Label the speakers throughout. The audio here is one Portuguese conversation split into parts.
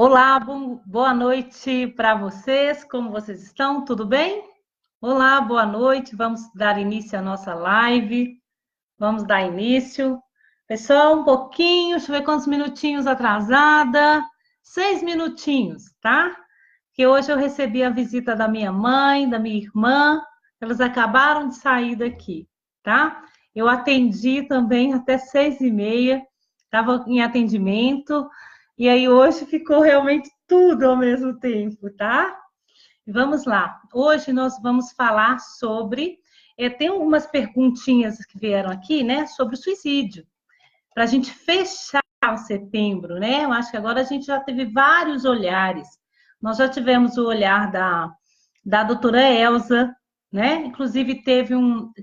Speaker 1: Olá, boa noite para vocês. Como vocês estão? Tudo bem? Olá, boa noite. Vamos dar início à nossa live. Vamos dar início. Pessoal, um pouquinho, deixa eu ver quantos minutinhos atrasada. 6 minutinhos, tá? Que hoje eu recebi a visita da minha mãe, da minha irmã. Elas acabaram de sair daqui, tá? Eu atendi também até 6h30. Estava em atendimento. E aí hoje ficou realmente tudo ao mesmo tempo, tá? Vamos lá. Hoje nós vamos falar sobre. Tem algumas perguntinhas que vieram aqui, né? Sobre o suicídio. Para a gente fechar o setembro, né? Eu acho que agora a gente já teve vários olhares. Nós já tivemos o olhar da doutora Elza, né? Inclusive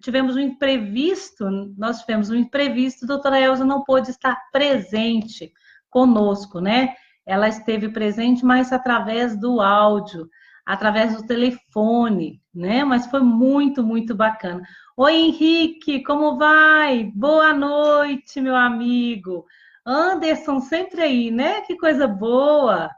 Speaker 1: tivemos um imprevisto, nós tivemos um imprevisto, a doutora Elza não pôde estar presente conosco, né? Ela esteve presente, mas através do áudio, através do telefone, né? Mas foi muito, muito bacana. Oi, Henrique, como vai? Boa noite, meu amigo. Anderson, sempre aí, né? Que coisa boa.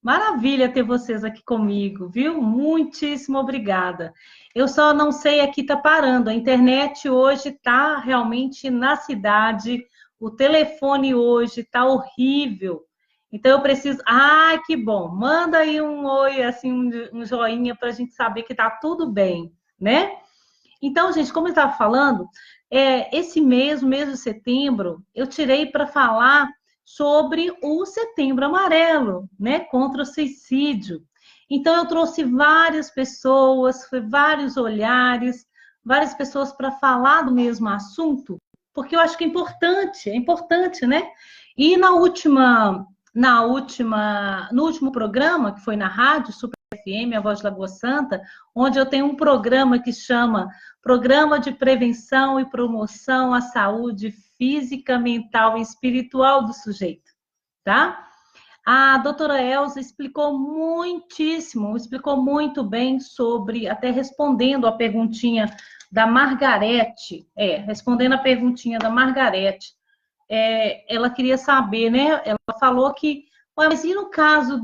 Speaker 1: Maravilha ter vocês aqui comigo, viu? Muitíssimo obrigada. Eu só não sei aqui tá parando. A internet hoje tá realmente na cidade. O telefone hoje tá horrível. Então eu preciso. Ah, que bom! Manda aí um oi, assim, um joinha para a gente saber que tá tudo bem, né? Então, gente, como eu estava falando, esse mês, o mês de setembro, eu tirei para falar sobre o Setembro Amarelo, né, contra o suicídio. Então, eu trouxe várias pessoas, vários olhares, várias pessoas para falar do mesmo assunto, porque eu acho que é importante, né? E no último programa, que foi na rádio, Super FM, a Voz de Lagoa Santa, onde eu tenho um programa que chama Programa de Prevenção e Promoção à Saúde Física, Mental e Espiritual do Sujeito, tá? A doutora Elza explicou muitíssimo, explicou muito bem sobre, até respondendo a perguntinha da Margarete, respondendo a perguntinha da Margarete, ela queria saber, né? Ela falou que, mas e no caso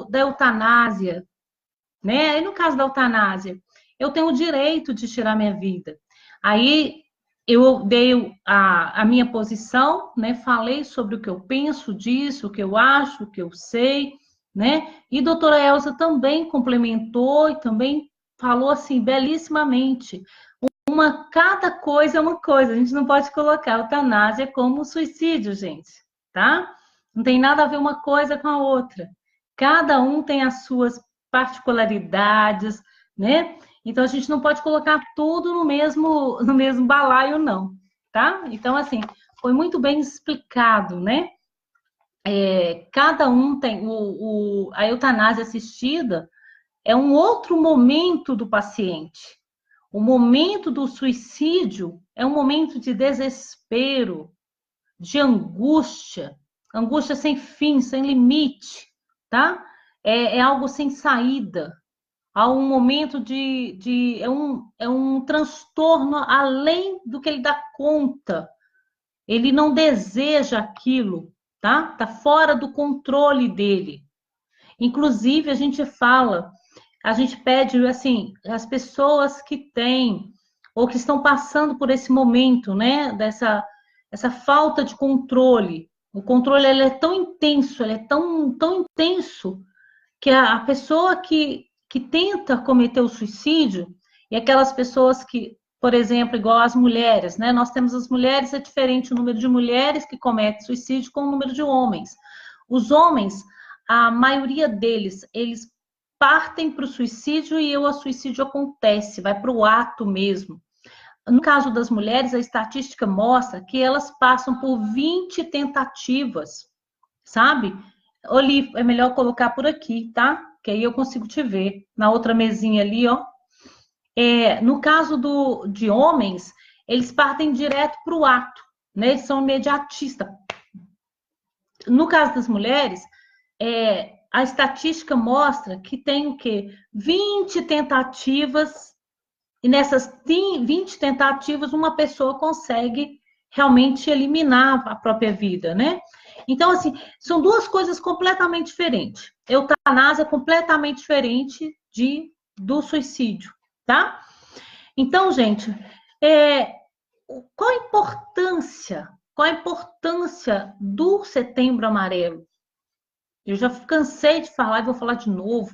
Speaker 1: da eutanásia, né? E no caso da eutanásia, eu tenho o direito de tirar minha vida. Aí eu dei a minha posição, né? Falei sobre o que eu penso disso, o que eu acho, o que eu sei, né? E a doutora Elza também complementou e também falou assim, belíssimamente. Cada coisa é uma coisa, a gente não pode colocar a eutanásia como suicídio, gente, tá? Não tem nada a ver uma coisa com a outra. Cada um tem as suas particularidades, né? Então a gente não pode colocar tudo no mesmo balaio, não, tá? Então, assim, foi muito bem explicado, né? Cada um tem a eutanásia assistida é um outro momento do paciente. O momento do suicídio é um momento de desespero, de angústia, angústia sem fim, sem limite, tá? É algo sem saída. Há um momento é um transtorno além do que ele dá conta. Ele não deseja aquilo, tá? Tá fora do controle dele. Inclusive, a gente pede, assim, as pessoas que têm ou que estão passando por esse momento, né, essa falta de controle. O controle ele é tão intenso, ele é tão, tão intenso que a pessoa que tenta cometer o suicídio e aquelas pessoas que, por exemplo, igual as mulheres, né? Nós temos as mulheres, é diferente o número de mulheres que cometem suicídio com o número de homens. Os homens, a maioria deles, eles partem para o suicídio e o suicídio acontece, vai para o ato mesmo. No caso das mulheres, a estatística mostra que elas passam por 20 tentativas, sabe? Oli, é melhor colocar por aqui, tá? Que aí eu consigo te ver. Na outra mesinha ali, ó. No caso de homens, eles partem direto para o ato, né? Eles são imediatistas. No caso das mulheres, a estatística mostra que tem o quê? 20 tentativas, e nessas 20 tentativas, uma pessoa consegue realmente eliminar a própria vida, né? Então, assim, são duas coisas completamente diferentes. Eutanásia é completamente diferente do suicídio, tá? Então, gente, é, qual a importância? Qual a importância do Setembro Amarelo? Eu já cansei de falar e vou falar de novo.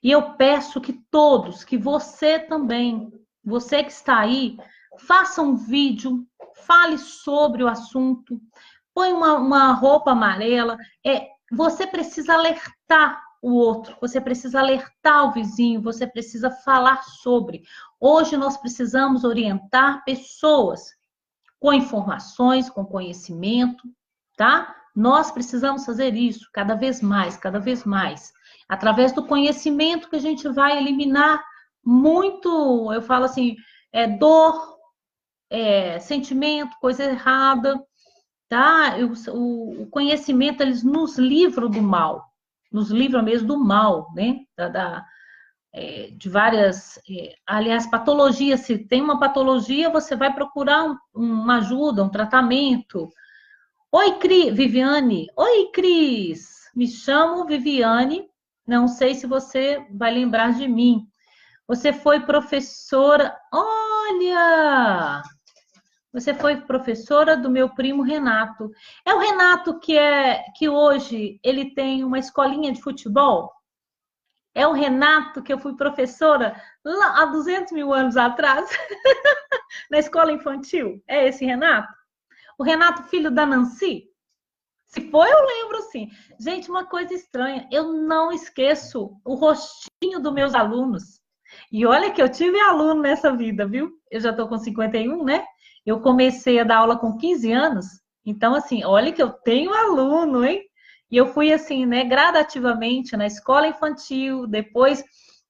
Speaker 1: E eu peço que todos, que você também, você que está aí, faça um vídeo, fale sobre o assunto, põe uma roupa amarela. Você precisa alertar o outro, você precisa alertar o vizinho, você precisa falar sobre. Hoje nós precisamos orientar pessoas com informações, com conhecimento, tá? Nós precisamos fazer isso cada vez mais, cada vez mais. Através do conhecimento que a gente vai eliminar muito, eu falo assim, dor, sentimento, coisa errada, tá? O conhecimento, eles nos livram do mal, nos livram mesmo do mal, né? De várias, aliás, patologias. Se tem uma patologia, você vai procurar uma ajuda, um tratamento. Oi, Viviane. Oi, Cris. Me chamo Viviane. Não sei se você vai lembrar de mim. Você foi professora. Olha! Você foi professora do meu primo Renato. É o Renato que hoje ele tem uma escolinha de futebol? É o Renato que eu fui professora lá há 200 mil anos atrás, na escola infantil? É esse Renato? O Renato, filho da Nancy? Se for, eu lembro sim. Gente, uma coisa estranha, eu não esqueço o rostinho dos meus alunos. E olha que eu tive aluno nessa vida, viu? Eu já estou com 51, né? Eu comecei a dar aula com 15 anos. Então, assim, olha que eu tenho aluno, hein? E eu fui assim, né, gradativamente na escola infantil, depois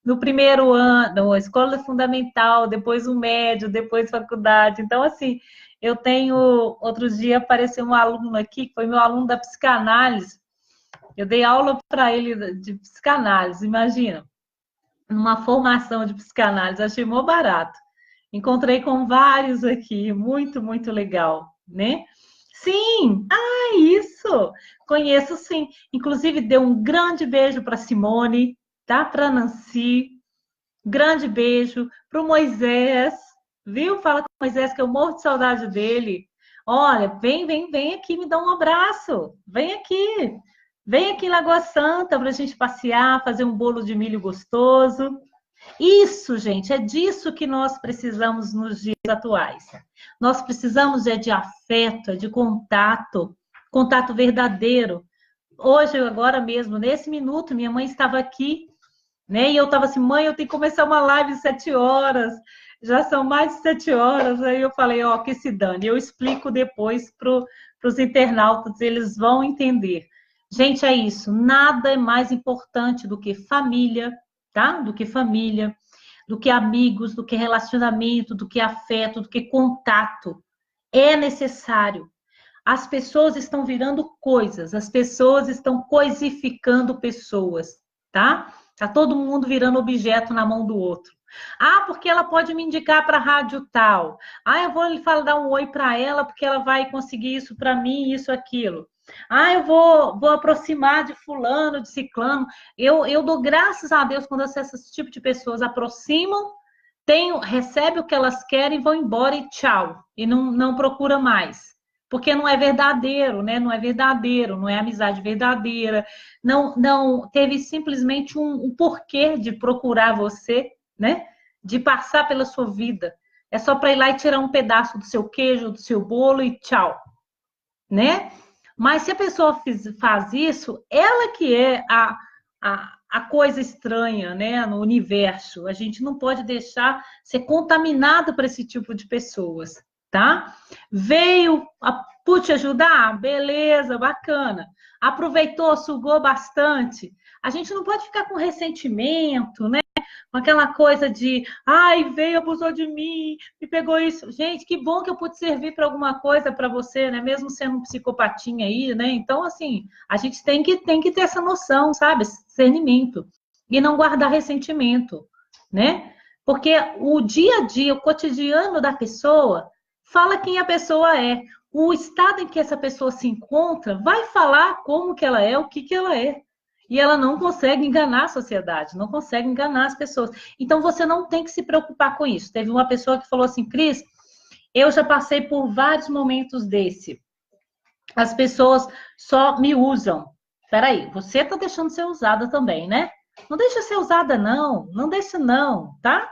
Speaker 1: no primeiro ano, escola fundamental, depois o médio, depois faculdade. Então, assim, eu tenho, outro dia apareceu um aluno aqui, que foi meu aluno da psicanálise. Eu dei aula para ele de psicanálise, imagina, numa formação de psicanálise, achei mó barato. Encontrei com vários aqui, muito, muito legal, né? Sim, isso! Conheço sim. Inclusive, deu um grande beijo para Simone, tá? Para Nancy. Grande beijo para o Moisés, viu? Fala com o Moisés que eu morro de saudade dele. Olha, vem aqui, me dá um abraço. Vem aqui. Vem aqui em Lagoa Santa para a gente passear, fazer um bolo de milho gostoso. Isso, gente, é disso que nós precisamos nos dias atuais. Nós precisamos de afeto, de contato, contato verdadeiro. Hoje, agora mesmo, nesse minuto, minha mãe estava aqui, né? E eu estava assim, mãe, eu tenho que começar uma live às 7 horas. Já são mais de 7 horas. Aí eu falei, ó, que se dane. Eu explico depois para os internautas, eles vão entender. Gente, é isso. Nada é mais importante do que família, tá? Do que família, do que amigos, do que relacionamento, do que afeto, do que contato. É necessário. As pessoas estão virando coisas, as pessoas estão coisificando pessoas, tá? Tá todo mundo virando objeto na mão do outro. Ah, porque ela pode me indicar para a rádio tal. Ah, eu vou lhe falar, dar um oi para ela, porque ela vai conseguir isso para mim, isso, aquilo. Ah, eu vou aproximar de fulano, de ciclano. Eu dou graças a Deus quando esse tipo de pessoas aproximam, recebe o que elas querem, vão embora e tchau. E não procura mais. Porque não é verdadeiro, né? Não é verdadeiro, não é amizade verdadeira. Não teve simplesmente um porquê de procurar você, né? De passar pela sua vida. É só para ir lá e tirar um pedaço do seu queijo, do seu bolo e tchau, né? Mas se a pessoa faz isso, ela que é a coisa estranha, né, no universo. A gente não pode deixar ser contaminado por esse tipo de pessoas, tá? Veio te ajudar? Beleza, bacana. Aproveitou, sugou bastante. A gente não pode ficar com ressentimento, né? Com aquela coisa de, ai, veio, abusou de mim, me pegou isso. Gente, que bom que eu pude servir para alguma coisa para você, né? Mesmo sendo um psicopatinha aí, né? Então, assim, a gente tem que ter essa noção, sabe? Esse discernimento. E não guardar ressentimento, né? Porque o dia a dia, o cotidiano da pessoa, fala quem a pessoa é. o estado em que essa pessoa se encontra vai falar como que ela é, o que que ela é. E ela não consegue enganar a sociedade, não consegue enganar as pessoas. Então, você não tem que se preocupar com isso. Teve uma pessoa que falou assim, Cris, eu já passei por vários momentos desse. As pessoas só me usam. Peraí, você está deixando ser usada também, né? Não deixa ser usada, não. Não deixa, não, tá?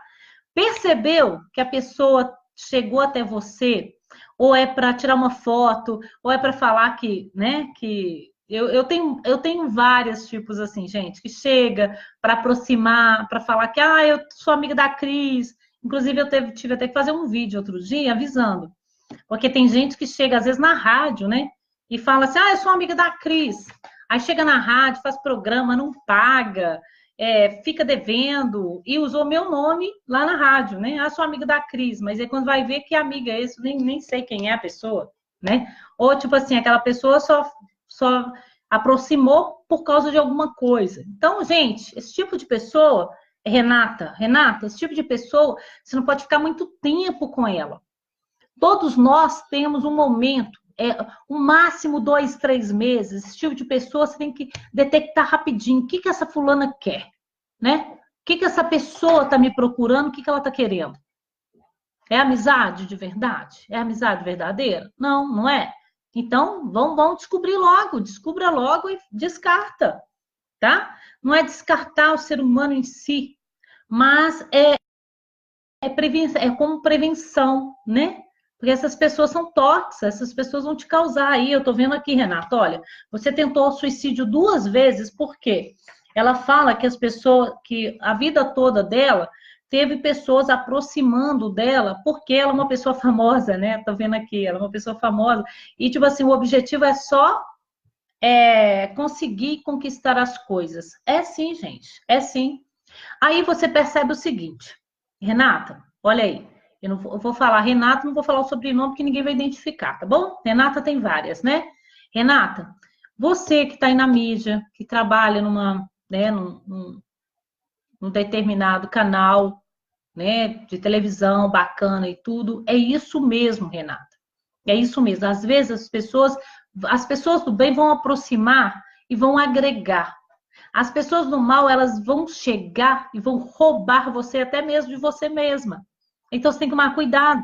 Speaker 1: Percebeu que a pessoa chegou até você, ou é para tirar uma foto, ou é para falar que, né, que eu tenho vários tipos assim, gente, que chega para aproximar, para falar que eu sou amiga da Cris. Inclusive, eu tive até que fazer um vídeo outro dia avisando. Porque tem gente que chega, às vezes, na rádio, né? E fala assim, eu sou amiga da Cris. Aí chega na rádio, faz programa, não paga, fica devendo, e usou meu nome lá na rádio, né? Sou amiga da Cris, mas aí quando vai ver que amiga é esse, nem sei quem é a pessoa, né? Ou, tipo assim, aquela pessoa só aproximou por causa de alguma coisa. Então, gente, esse tipo de pessoa, Renata, esse tipo de pessoa, você não pode ficar muito tempo com ela. Todos nós temos um momento, um máximo 2, 3 meses. Esse tipo de pessoa você tem que detectar rapidinho. O que essa fulana quer, né? O que essa pessoa está me procurando? O que ela está querendo? É amizade de verdade? É amizade verdadeira? Não, não é. Então, vamos descobrir logo. Descubra logo e descarta, tá? Não é descartar o ser humano em si, mas é como prevenção, né? Porque essas pessoas são tóxicas, essas pessoas vão te causar aí. Eu tô vendo aqui, Renata, olha, você tentou suicídio 2 vezes, por quê? Ela fala que as pessoas, que a vida toda dela teve pessoas aproximando dela, porque ela é uma pessoa famosa, né? Tô vendo aqui, ela é uma pessoa famosa. E, tipo assim, o objetivo é só conseguir conquistar as coisas. É sim, gente, é sim. Aí você percebe o seguinte, Renata, olha aí, eu vou falar Renata, não vou falar o sobrenome porque ninguém vai identificar, tá bom? Renata tem várias, né? Renata, você que está aí na mídia, que trabalha num determinado canal, né, de televisão bacana e tudo, é isso mesmo, Renata. É isso mesmo. Às vezes as pessoas do bem vão aproximar e vão agregar. As pessoas do mal, elas vão chegar e vão roubar você até mesmo de você mesma. Então você tem que tomar cuidado.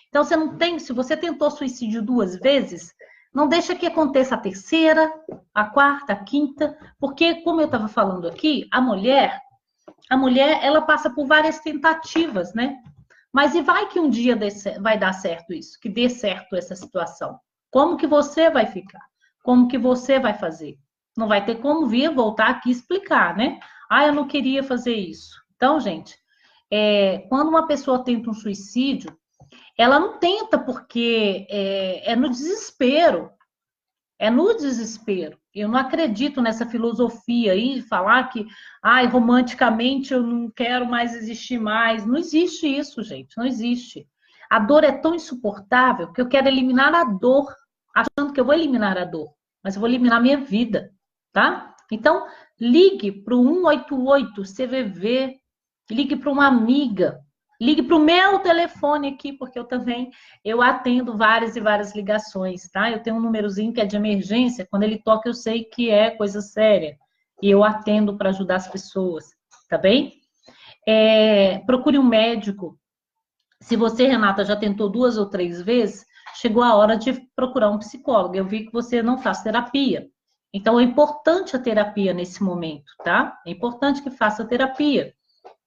Speaker 1: Então você não tem, se você tentou suicídio 2 vezes, não deixa que aconteça a terceira, a quarta, a quinta, porque como eu estava falando aqui, a mulher, ela passa por várias tentativas, né? Mas e vai que um dia vai dar certo isso, que dê certo essa situação? Como que você vai ficar? Como que você vai fazer? Não vai ter como vir voltar aqui e explicar, né? Eu não queria fazer isso. Então, gente, quando uma pessoa tenta um suicídio, ela não tenta porque é no desespero. É no desespero. Eu não acredito nessa filosofia aí de falar que, romanticamente eu não quero mais existir mais. Não existe isso, gente. Não existe. A dor é tão insuportável que eu quero eliminar a dor, achando que eu vou eliminar a dor, mas eu vou eliminar a minha vida, tá? Então, ligue para o 188 CVV, ligue para uma amiga, ligue para o meu telefone aqui, porque eu atendo várias e várias ligações, tá? Eu tenho um númerozinho que é de emergência, quando ele toca eu sei que é coisa séria, e eu atendo para ajudar as pessoas, tá bem? Procure um médico. Se você, Renata, já tentou 2 ou 3 vezes, chegou a hora de procurar um psicólogo. Eu vi que você não faz terapia. Então, é importante a terapia nesse momento, tá? É importante que faça terapia,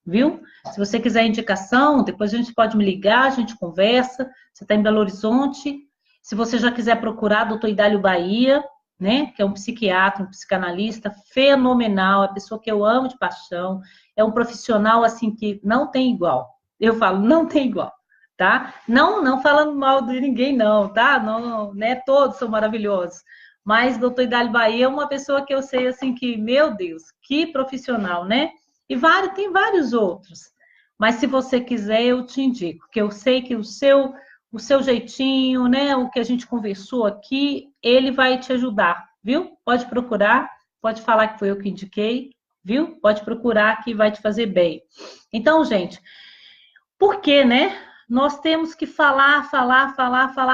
Speaker 1: viu? Se você quiser indicação, depois a gente pode me ligar, a gente conversa. Você está em Belo Horizonte. Se você já quiser procurar, doutor Idálio Bahia, né? Que é um psiquiatra, um psicanalista fenomenal, é a pessoa que eu amo de paixão, é um profissional assim que não tem igual. Eu falo, não tem igual, tá? Não falando mal de ninguém, não, tá? Não, né? Todos são maravilhosos. Mas doutor Idálio Bahia é uma pessoa que eu sei assim que, meu Deus, que profissional, né? E tem vários outros. Mas se você quiser, eu te indico, que eu sei que o seu jeitinho, né? O que a gente conversou aqui, ele vai te ajudar, viu? Pode procurar, pode falar que foi eu que indiquei, viu? Pode procurar que vai te fazer bem. Então, gente, por que, né? nós temos que falar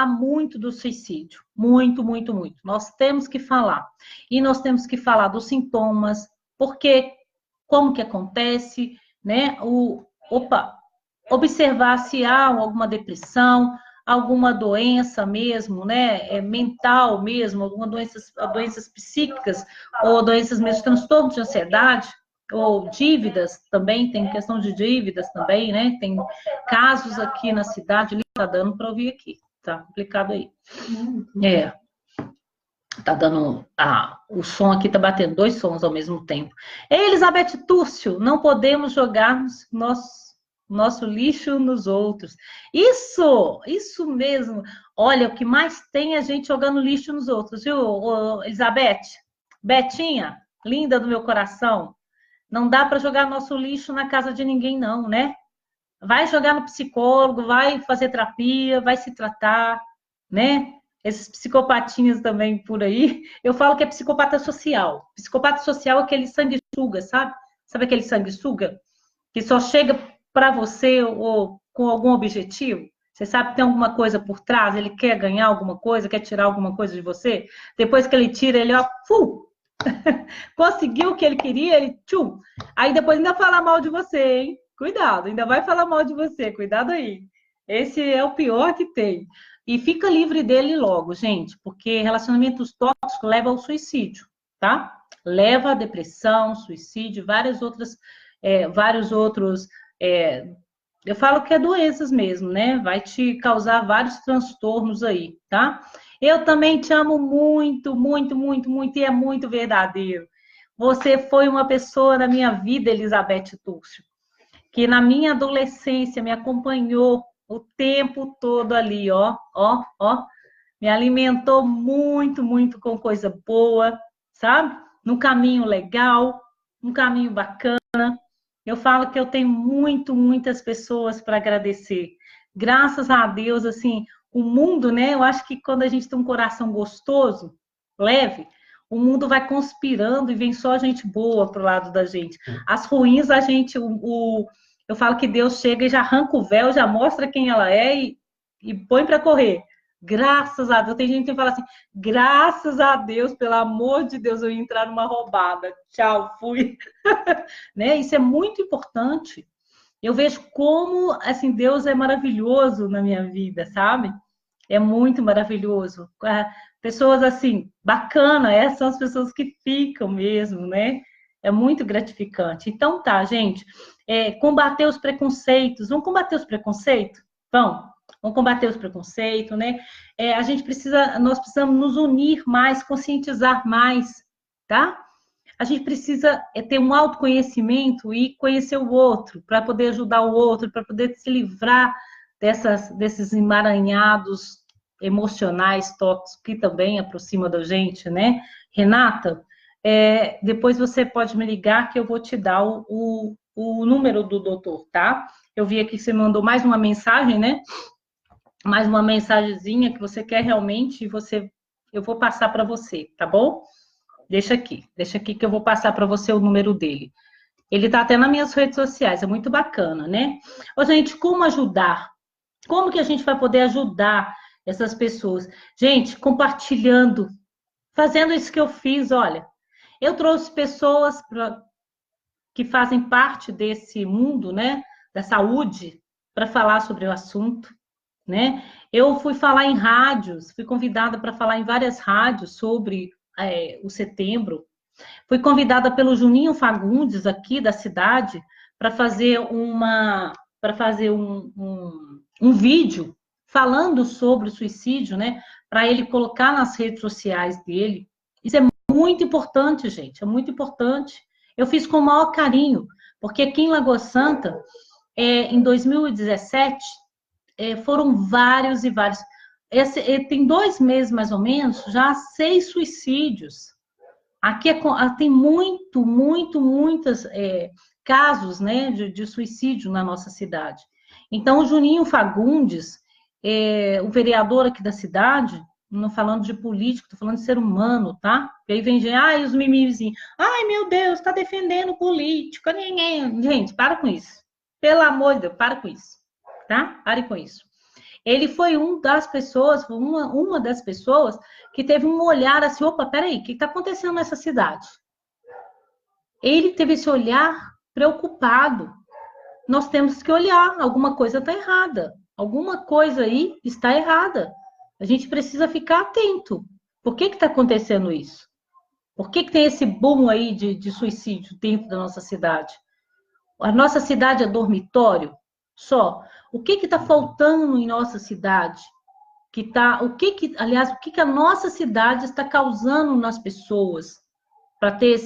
Speaker 1: muito do suicídio. Muito, muito, muito. Nós temos que falar. E nós temos que falar dos sintomas, porque, como que acontece, né? Observar se há alguma depressão, alguma doença mesmo, né? Mental mesmo, alguma doenças psíquicas, ou doenças mesmo, transtornos de ansiedade, ou dívidas também, tem questão de dívidas também, né? Tem casos aqui na cidade, tá dando para ouvir aqui, tá complicado aí. Tá dando. O som aqui tá batendo 2 sons ao mesmo tempo. Elizabeth Túrcio, não podemos jogar nosso lixo nos outros. Isso mesmo. Olha, o que mais tem é a gente jogando lixo nos outros, viu, Elizabeth? Betinha, linda do meu coração. Não dá para jogar nosso lixo na casa de ninguém, não, né? Vai jogar no psicólogo, vai fazer terapia, vai se tratar, né? Esses psicopatinhas também por aí. Eu falo que é psicopata social. Psicopata social é aquele sanguessuga, sabe? Sabe aquele sanguessuga? Que só chega para você ou com algum objetivo? Você sabe que tem alguma coisa por trás, ele quer ganhar alguma coisa, quer tirar alguma coisa de você. Depois que ele tira, ele, ó, conseguiu o que ele queria, ele tchum. Aí depois ainda fala mal de você, hein? Cuidado, ainda vai falar mal de você, cuidado aí. Esse é o pior que tem. E fica livre dele logo, gente, porque relacionamentos tóxicos levam ao suicídio, tá? Leva à depressão, suicídio, vários outros, eu falo que é doenças mesmo, né? Vai te causar vários transtornos aí, tá? Eu também te amo muito, muito, muito, muito, e é muito verdadeiro. Você foi uma pessoa na minha vida, Elizabeth Túrcio, que na minha adolescência me acompanhou o tempo todo ali, ó, me alimentou muito, muito com coisa boa, sabe? Num caminho legal, um caminho bacana. Eu falo que eu tenho muitas pessoas para agradecer. Graças a Deus, assim, o mundo, né? Eu acho que quando a gente tem um coração gostoso, leve, o mundo vai conspirando e vem só gente boa pro lado da gente. As ruins, a gente, eu falo que Deus chega e já arranca o véu, já mostra quem ela é e põe para correr. Graças a Deus. Tem gente que fala assim, graças a Deus, pelo amor de Deus, eu ia entrar numa roubada. Tchau, fui. Né? Isso é muito importante. Eu vejo como, assim, Deus é maravilhoso na minha vida, sabe? É muito maravilhoso. Pessoas, assim, bacana, essas são as pessoas que ficam mesmo, né? É muito gratificante. Então, tá, gente. Combater os preconceitos. Vamos combater os preconceitos? Vamos combater os preconceitos, né? Nós precisamos nos unir mais, conscientizar mais, tá? A gente precisa ter um autoconhecimento e conhecer o outro, para poder ajudar o outro, para poder se livrar desses emaranhados emocionais tóxicos que também aproximam da gente, né? Renata, depois você pode me ligar que eu vou te dar o número do doutor, tá? Eu vi aqui que você mandou mais uma mensagem, né? Mais uma mensagenzinha que você quer realmente, eu vou passar para você, tá bom? Deixa aqui que eu vou passar para você o número dele. Ele está até nas minhas redes sociais, é muito bacana, né? Ô, gente, como ajudar? Como que a gente vai poder ajudar essas pessoas? Gente, compartilhando, fazendo isso que eu fiz, olha. Eu trouxe pessoas que fazem parte desse mundo, né? Da saúde, para falar sobre o assunto, né? Eu fui falar em rádios, fui convidada para falar em várias rádios sobre o setembro. Fui convidada pelo Juninho Fagundes, aqui da cidade, para fazer um vídeo falando sobre o suicídio, né? Para ele colocar nas redes sociais dele. Isso é muito importante, gente, é muito importante. Eu fiz com o maior carinho, porque aqui em Lagoa Santa, em 2017, foram vários e vários. Tem 2 meses, mais ou menos, já 6 suicídios. Aqui tem muitos casos, né, de suicídio na nossa cidade. Então, o Juninho Fagundes, o vereador aqui da cidade, não falando de político, estou falando de ser humano, tá? E aí vem gente, os mimizinhos. Ai, meu Deus, está defendendo político. Gente, para com isso. Pelo amor de Deus, para com isso. tá? Pare com isso. Ele foi uma das pessoas que teve um olhar assim, opa, peraí, o que está acontecendo nessa cidade? Ele teve esse olhar preocupado. Nós temos que olhar, alguma coisa está errada. Alguma coisa aí está errada. A gente precisa ficar atento. Por que está acontecendo isso? Por que tem esse boom aí de suicídio dentro da nossa cidade? A nossa cidade é dormitório só. O que está faltando em nossa cidade? Aliás, o que a nossa cidade está causando nas pessoas para ter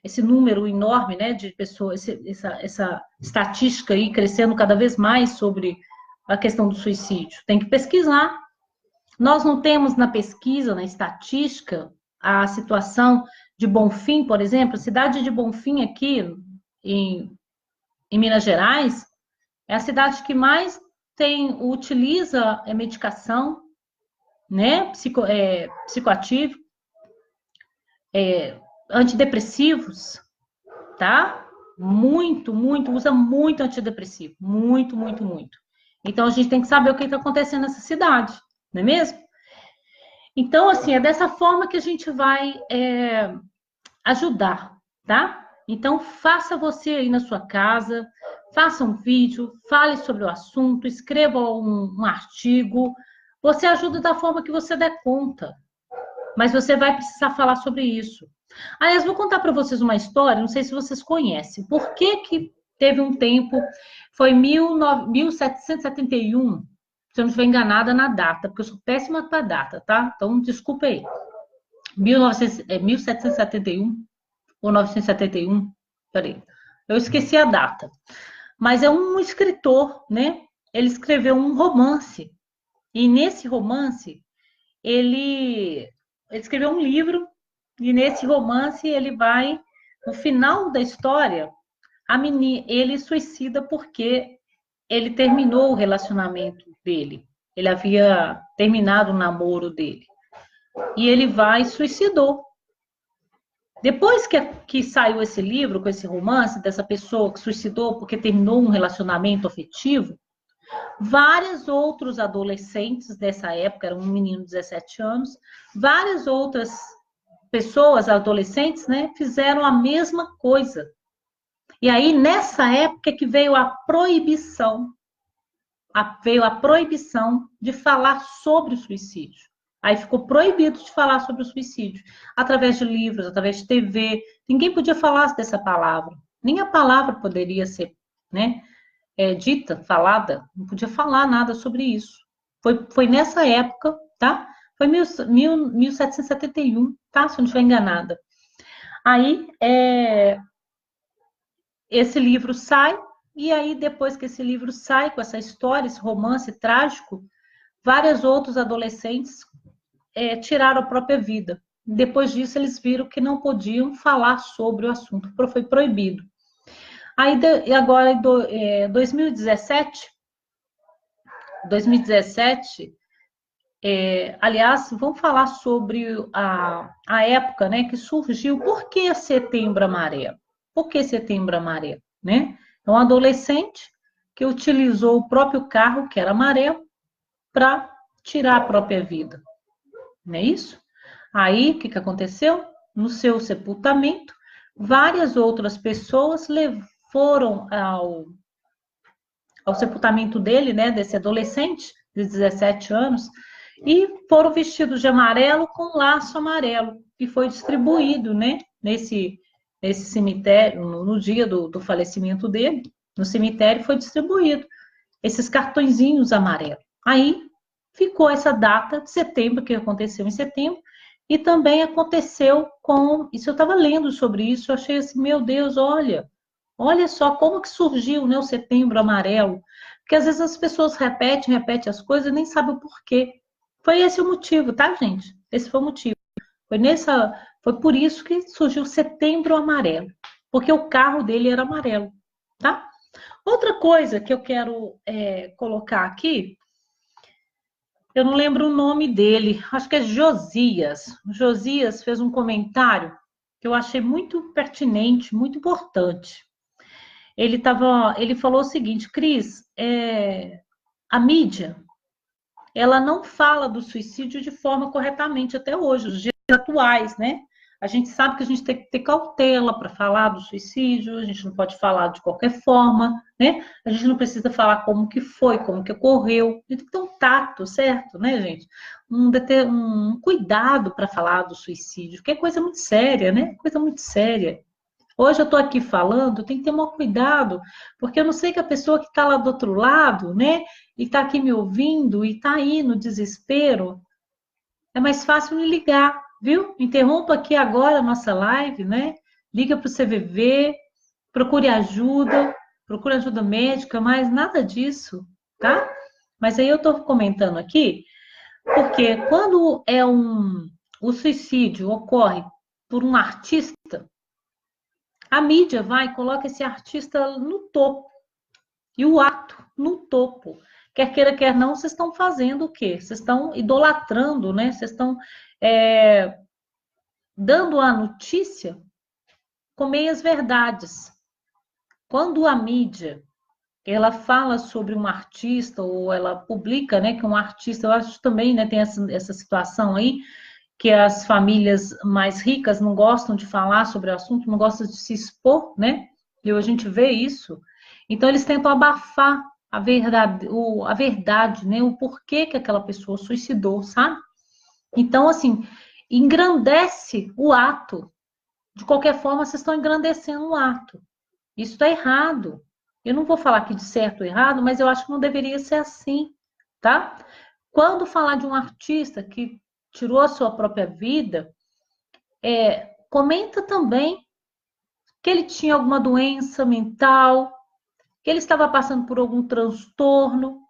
Speaker 1: esse número enorme, né, de pessoas, essa estatística aí crescendo cada vez mais sobre a questão do suicídio? Tem que pesquisar. Nós não temos na pesquisa, na estatística, a situação de Bonfim, por exemplo, a cidade de Bonfim aqui em Minas Gerais é a cidade que mais utiliza a medicação, né, psicoativo, antidepressivos, tá? Muito, muito, usa muito antidepressivo, muito, muito, muito. Então a gente tem que saber o que está acontecendo nessa cidade, não é mesmo? Então, assim, é dessa forma que a gente vai ajudar, tá? Então, faça você aí na sua casa, faça um vídeo, fale sobre o assunto, escreva um artigo. Você ajuda da forma que você der conta, mas você vai precisar falar sobre isso. Aliás, vou contar para vocês uma história, não sei se vocês conhecem. Por que teve um tempo, foi 1771, se eu não estiver enganada na data, porque eu sou péssima para data, tá? Então, desculpa aí. 1771 ou 971, peraí, eu esqueci a data. Mas é um escritor, né? Ele escreveu um romance. E nesse romance, ele escreveu um livro. E nesse romance, ele vai, no final da história, ele suicida porque ele terminou o relacionamento dele. Ele havia terminado o namoro dele. E ele vai e suicidou. Depois que saiu esse livro, com esse romance, dessa pessoa que suicidou porque terminou um relacionamento afetivo, vários outros adolescentes dessa época, era um menino de 17 anos, várias outras pessoas, adolescentes, né, fizeram a mesma coisa. E aí, nessa época que veio a proibição de falar sobre o suicídio. Aí ficou proibido de falar sobre o suicídio, através de livros, através de TV. Ninguém podia falar dessa palavra. Nem a palavra poderia ser, né, dita, falada. Não podia falar nada sobre isso. Foi nessa época, tá? Foi 1771, tá? Se eu não estiver enganada. Aí, esse livro sai, e aí, depois que esse livro sai com essa história, esse romance trágico, vários outros adolescentes tiraram a própria vida. Depois disso, eles viram que não podiam falar sobre o assunto, foi proibido. Aí, agora, em 2017, aliás, vamos falar sobre a época, né, que surgiu. Por que Setembro Amarelo? Por que Setembro Amarelo? Né? É um adolescente que utilizou o próprio carro, que era amarelo, para tirar a própria vida. Não é isso? Aí, o que aconteceu? No seu sepultamento, várias outras pessoas foram ao sepultamento dele, né, desse adolescente de 17 anos, e foram vestidos de amarelo com laço amarelo, que foi distribuído, né, nesse cemitério, no dia do falecimento dele, no cemitério foi distribuído esses cartõezinhos amarelos. Aí ficou essa data de setembro, que aconteceu em setembro, e também aconteceu isso eu estava lendo sobre isso, eu achei assim, meu Deus, olha só como que surgiu, né, o Setembro Amarelo, porque às vezes as pessoas repetem as coisas e nem sabem o porquê. Foi esse o motivo, tá, gente? Esse foi o motivo. Foi por isso que surgiu o Setembro Amarelo, porque o carro dele era amarelo, tá? Outra coisa que eu quero colocar aqui, eu não lembro o nome dele, acho que é Josias. Josias fez um comentário que eu achei muito pertinente, muito importante. Ele falou o seguinte, Cris, a mídia, ela não fala do suicídio de forma corretamente até hoje, os dias atuais, né? A gente sabe que a gente tem que ter cautela para falar do suicídio, a gente não pode falar de qualquer forma, né? A gente não precisa falar como que foi, como que ocorreu. A gente tem que ter um tato, certo, né, gente? Um cuidado para falar do suicídio, porque é coisa muito séria, né? Coisa muito séria. Hoje eu estou aqui falando, tem que ter um cuidado, porque eu não sei que a pessoa que está lá do outro lado, né, e está aqui me ouvindo e está aí no desespero, é mais fácil me ligar, viu? Interrompa aqui agora a nossa live, né? Liga para o CVV, procure ajuda médica, mas nada disso, tá? Mas aí eu estou comentando aqui, porque quando o suicídio ocorre por um artista, a mídia vai e coloca esse artista no topo. E o ato no topo. Quer queira, quer não, vocês estão fazendo o quê? Vocês estão idolatrando, né? Vocês estão dando a notícia com meias verdades. Quando a mídia ela fala sobre um artista ou ela publica, né, que um artista, eu acho também, né, tem essa situação aí, que as famílias mais ricas não gostam de falar sobre o assunto, não gostam de se expor, né? E a gente vê isso. Então, eles tentam abafar a verdade, né? O porquê que aquela pessoa suicidou, sabe? Então, assim, engrandece o ato. De qualquer forma, vocês estão engrandecendo o ato. Isso está errado. Eu não vou falar aqui de certo ou errado, mas eu acho que não deveria ser assim, tá? Quando falar de um artista que tirou a sua própria vida, comenta também que ele tinha alguma doença mental, que ele estava passando por algum transtorno,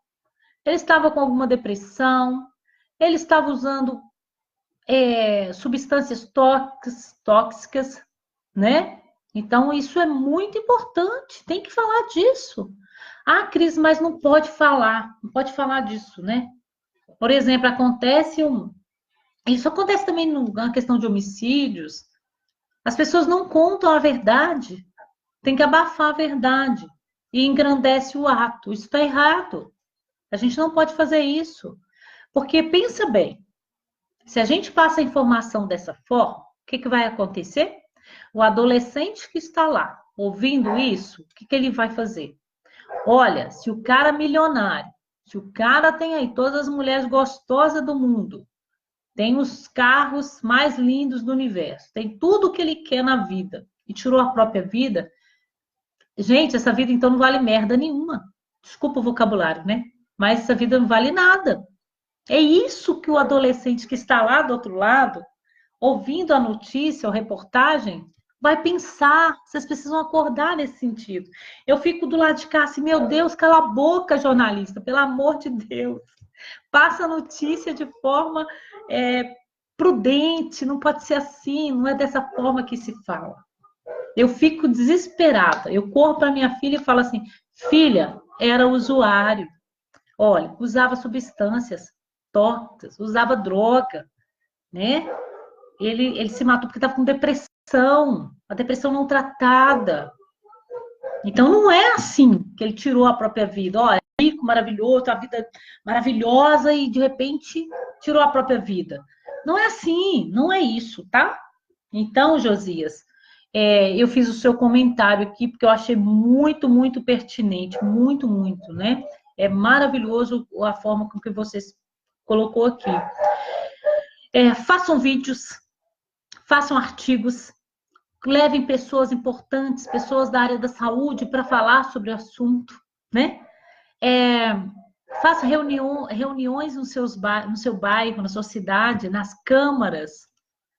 Speaker 1: ele estava com alguma depressão, ele estava usando substâncias tóxicas, né? Então, isso é muito importante, tem que falar disso. Ah, Cris, mas não pode falar disso, né? Por exemplo, isso acontece também na questão de homicídios. As pessoas não contam a verdade, tem que abafar a verdade e engrandece o ato. Isso está errado. A gente não pode fazer isso. Porque pensa bem, se a gente passa a informação dessa forma, o que, que vai acontecer? O adolescente que está lá ouvindo isso, o que, que ele vai fazer? Olha, se o cara é milionário, se o cara tem aí todas as mulheres gostosas do mundo, tem os carros mais lindos do universo, tem tudo o que ele quer na vida e tirou a própria vida, gente, essa vida então não vale merda nenhuma. Desculpa o vocabulário, né? Mas essa vida não vale nada. É isso que o adolescente que está lá do outro lado, ouvindo a notícia ou reportagem, vai pensar. Vocês precisam acordar nesse sentido. Eu fico do lado de cá assim, meu Deus, cala a boca, jornalista, pelo amor de Deus. Passa a notícia de forma prudente, não pode ser assim, não é dessa forma que se fala. Eu fico desesperada. Eu corro para minha filha e falo assim: filha, era usuário. Olha, usava substâncias tortas, usava droga, né? Ele se matou porque estava com depressão, a depressão não tratada. Então não é assim que ele tirou a própria vida. Olha, rico, maravilhoso, a vida maravilhosa e de repente tirou a própria vida. Não é assim, não é isso, tá? Então, Josias, eu fiz o seu comentário aqui porque eu achei muito, muito pertinente, muito, muito, né? É maravilhoso a forma com que você colocou aqui. Façam vídeos, façam artigos, levem pessoas importantes, pessoas da área da saúde para falar sobre o assunto, né? Faça reuniões no seu bairro, na sua cidade, nas câmaras.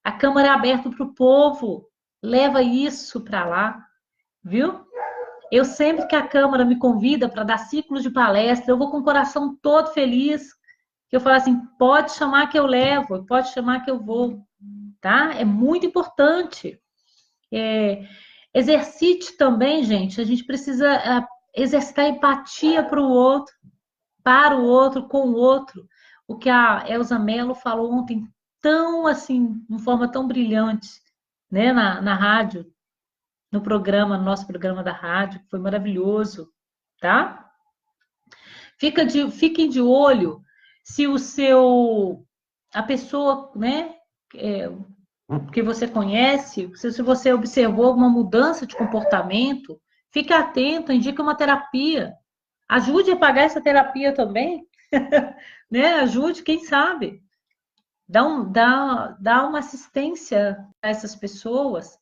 Speaker 1: A Câmara é aberta para o povo. Leva isso para lá, viu? Eu sempre que a Câmara me convida para dar ciclos de palestra, eu vou com o coração todo feliz. Que eu falo assim, pode chamar que eu levo, pode chamar que eu vou, tá? É muito importante. Exercite também, gente. A gente precisa exercitar empatia para o outro, com o outro. O que a Elza Mello falou ontem, tão assim, de forma tão brilhante, né, na rádio, no nosso programa da rádio, foi maravilhoso, tá? Fiquem de olho se a pessoa, né, que você conhece, se você observou alguma mudança de comportamento, fique atento, indique uma terapia. Ajude a pagar essa terapia também, né? Ajude, quem sabe. Dá uma assistência a essas pessoas,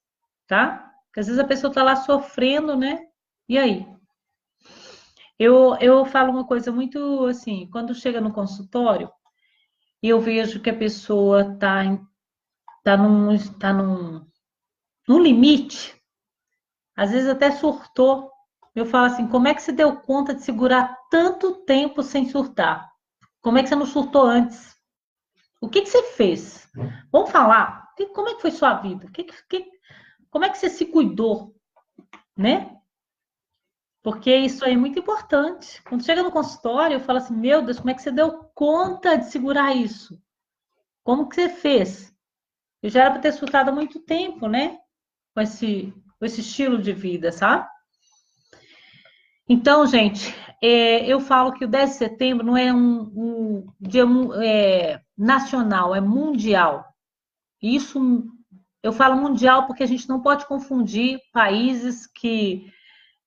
Speaker 1: tá? Porque às vezes a pessoa está lá sofrendo, né? E aí? Eu falo uma coisa muito assim, quando chega no consultório e eu vejo que a pessoa num limite, às vezes até surtou. Eu falo assim, como é que você deu conta de segurar tanto tempo sem surtar? Como é que você não surtou antes? O que você fez? Vamos falar. Como é que foi sua vida? Como é que você se cuidou, né? Porque isso aí é muito importante. Quando chega no consultório, eu falo assim, meu Deus, como é que você deu conta de segurar isso? Como que você fez? Eu já era para ter surtado há muito tempo, né? Com esse estilo de vida, sabe? Então, gente, eu falo que o 10 de setembro não é um dia nacional, é mundial. Isso, eu falo mundial porque a gente não pode confundir países que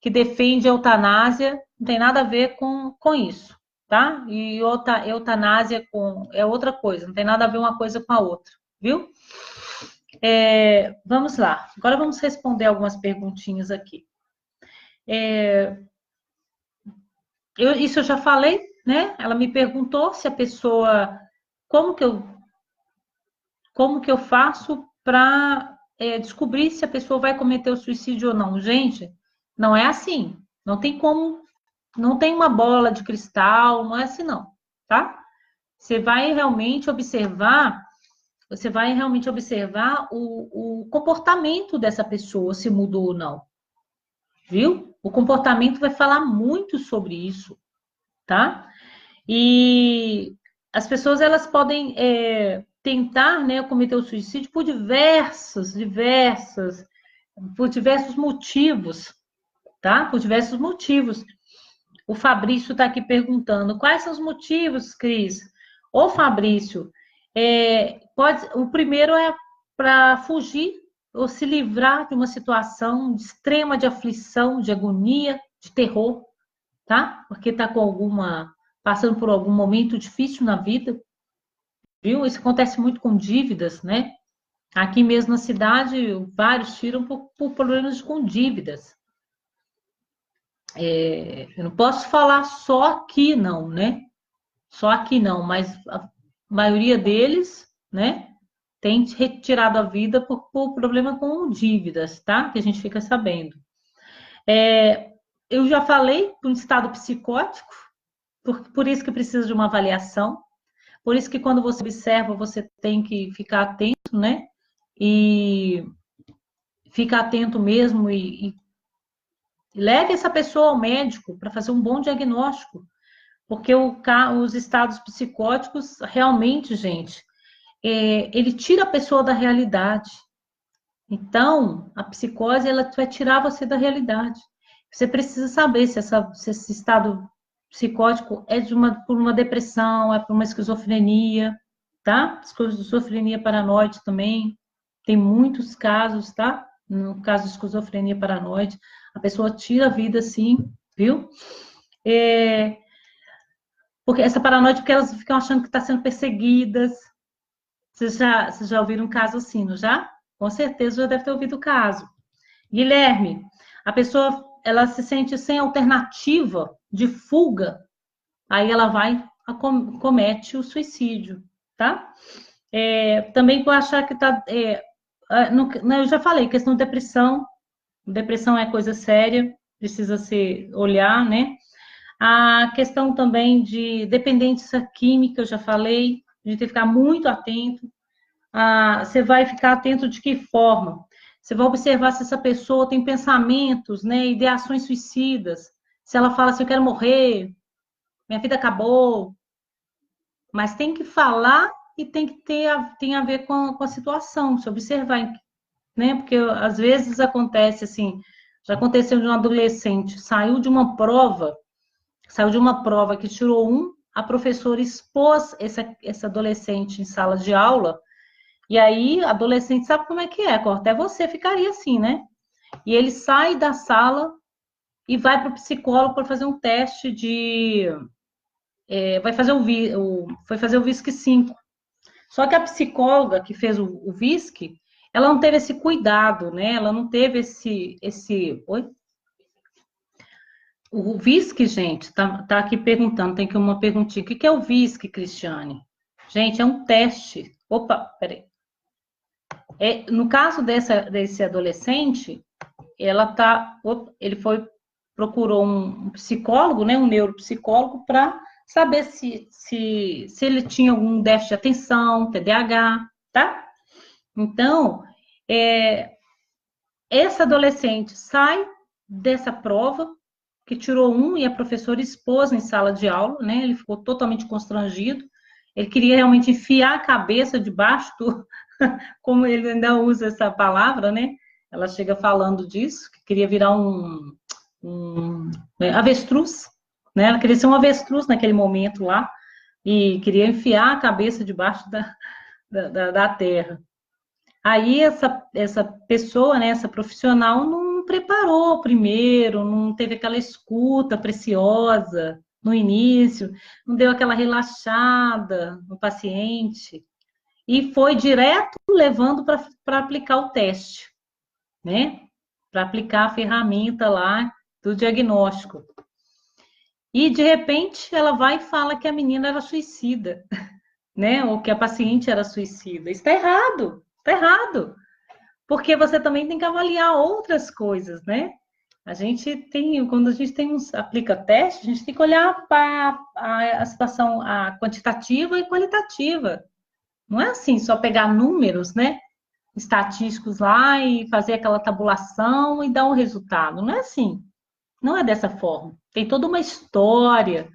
Speaker 1: defendem a eutanásia, não tem nada a ver com isso, tá? E eutanásia é outra coisa, não tem nada a ver uma coisa com a outra, viu? Vamos lá, agora vamos responder algumas perguntinhas aqui. Isso eu já falei, né? Ela me perguntou se a pessoa, como que eu, como que eu faço para descobrir se a pessoa vai cometer o suicídio ou não. Gente, não é assim. Não tem como, não tem uma bola de cristal, não é assim não, tá? Você vai realmente observar, o comportamento dessa pessoa, se mudou ou não, viu? O comportamento vai falar muito sobre isso, tá? E as pessoas elas podem tentar, né, cometer o suicídio por diversos motivos, tá? Por diversos motivos. O Fabrício está aqui perguntando quais são os motivos, Cris? Ô, Fabrício, o primeiro é para fugir ou se livrar de uma situação de extrema de aflição, de agonia, de terror, tá? Porque está passando por algum momento difícil na vida, viu? Isso acontece muito com dívidas, né? Aqui mesmo na cidade, vários tiram por problemas com dívidas. Eu não posso falar só aqui, não, né? Só aqui não, mas a maioria deles, né, tem retirado a vida por problema com dívidas, tá? Que a gente fica sabendo. Eu já falei de um estado psicótico, por isso que precisa de uma avaliação, por isso que quando você observa, você tem que ficar atento, né? E ficar atento mesmo e leve essa pessoa ao médico para fazer um bom diagnóstico, porque os estados psicóticos realmente, gente, ele tira a pessoa da realidade. Então, a psicose ela vai tirar você da realidade. Você precisa saber se esse estado psicótico é por uma depressão, é por uma esquizofrenia, tá? Esquizofrenia paranoide também. Tem muitos casos, tá? No caso de esquizofrenia paranoide, a pessoa tira a vida, sim, viu? Porque essa paranoide, porque elas ficam achando que estão sendo perseguidas. Vocês já ouviram um caso assim, não já? Com certeza já deve ter ouvido o caso. Guilherme, a pessoa ela se sente sem alternativa de fuga, aí ela comete o suicídio, tá? Também por achar que tá. Eu já falei, questão de depressão. Depressão é coisa séria, precisa se olhar, né? A questão também de dependência química, eu já falei, a gente tem que ficar muito atento. Você vai ficar atento de que forma? Você vai observar se essa pessoa tem pensamentos, né, ideações suicidas. Se ela fala assim, eu quero morrer, minha vida acabou. Mas tem que falar e tem a ver com a situação, se observar, né? Porque às vezes acontece assim, já aconteceu de um adolescente, saiu de uma prova Saiu de uma prova que tirou um, a professora expôs esse adolescente em sala de aula, e aí, adolescente sabe como é que é, até você ficaria assim, né? E ele sai da sala e vai para o psicólogo para fazer um teste de. Foi fazer o VISC 5. Só que a psicóloga que fez o VISC, ela não teve esse cuidado, né? Ela não teve Oi? O VISC, gente, tá aqui perguntando, tem aqui uma perguntinha. O que é o VISC, Cristiane? Gente, é um teste. Opa, peraí. No caso desse adolescente, ele procurou um psicólogo, né, um neuropsicólogo, para saber se ele tinha algum déficit de atenção, TDAH, tá? Então, esse adolescente sai dessa prova, que tirou um e a professora expôs em sala de aula, né? Ele ficou totalmente constrangido. Ele queria realmente enfiar a cabeça debaixo do. Como ele ainda usa essa palavra, né? Ela chega falando disso, que queria virar um avestruz, né? Ela queria ser um avestruz naquele momento lá e queria enfiar a cabeça debaixo da terra. Aí essa pessoa, né, essa profissional, não preparou primeiro, não teve aquela escuta preciosa no início, não deu aquela relaxada no paciente e foi direto levando para aplicar o teste, né? Para aplicar a ferramenta lá do diagnóstico. E de repente ela vai e fala que a menina era suicida, né? Ou que a paciente era suicida. Isso está errado, está errado. Porque você também tem que avaliar outras coisas, né? Quando a gente aplica teste, a gente tem que olhar para a situação quantitativa e qualitativa. Não é assim, só pegar números, né? Estatísticos lá e fazer aquela tabulação e dar um resultado. Não é assim. Não é dessa forma. Tem toda uma história.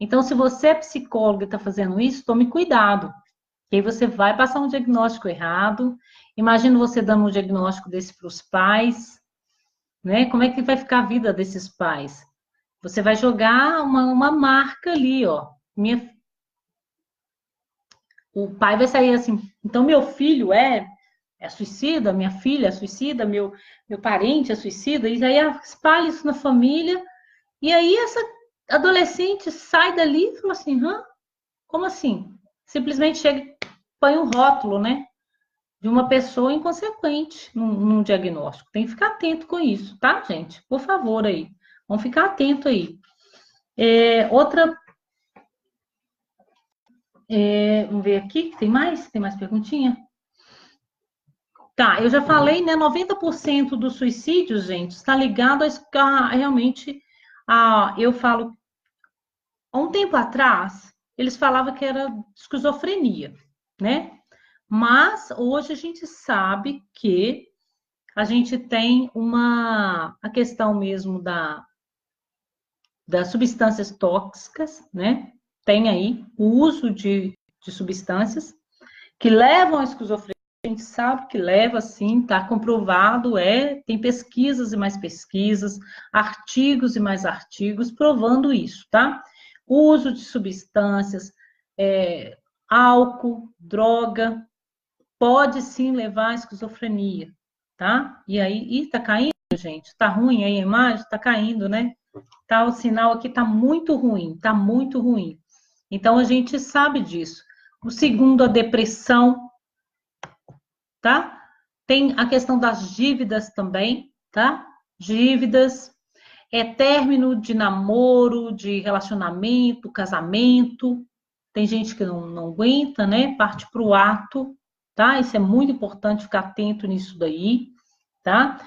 Speaker 1: Então, se você é psicólogo e está fazendo isso, tome cuidado. Que aí você vai passar um diagnóstico errado. Imagina você dando um diagnóstico desse para os pais, né? Como é que vai ficar a vida desses pais? Você vai jogar uma marca ali, ó. O pai vai sair assim, então meu filho é suicida, minha filha é suicida, meu parente é suicida, e aí espalha isso na família, e aí essa adolescente sai dali e fala assim, hã? Como assim? Simplesmente chega e põe um rótulo, né? De uma pessoa inconsequente num diagnóstico. Tem que ficar atento com isso, tá, gente? Por favor aí. Vamos ficar atento aí. Vamos ver aqui, tem mais? Tem mais perguntinha? Tá, eu já falei, né? 90% dos suicídios, gente, está ligado realmente eu falo, há um tempo atrás, eles falavam que era esquizofrenia, né? Mas hoje a gente sabe que a gente tem a questão mesmo das substâncias tóxicas, né? Tem aí o uso de substâncias que levam à esquizofrenia. A gente sabe que leva, sim, está comprovado, tem pesquisas e mais pesquisas, artigos e mais artigos provando isso, tá? O uso de substâncias, álcool, droga, pode sim levar à esquizofrenia, tá? E aí, tá caindo, gente? Tá ruim aí a imagem? Tá caindo, né? Tá, o sinal aqui tá muito ruim, tá muito ruim. Então, a gente sabe disso. O segundo, a depressão, tá? Tem a questão das dívidas também, tá? Dívidas, término de namoro, de relacionamento, casamento. Tem gente que não aguenta, né? Parte para o ato, tá? Isso é muito importante ficar atento nisso daí, tá?